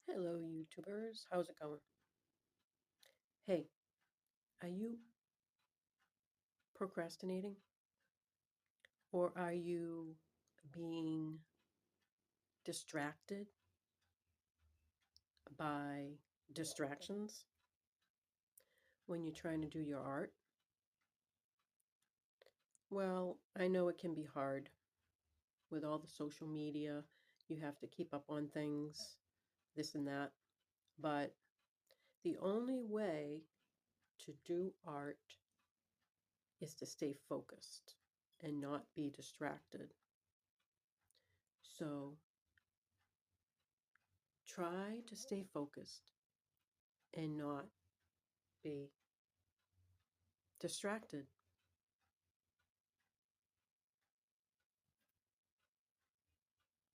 Hello, YouTubers. How's it going? Hey, are you procrastinating or are you being distracted by distractions when you're trying to do your art? Well, I know it can be hard with all the social media. You have to keep up on things, this and that. But the only way to do art is to stay focused and not be distracted. So try to stay focused and not be distracted.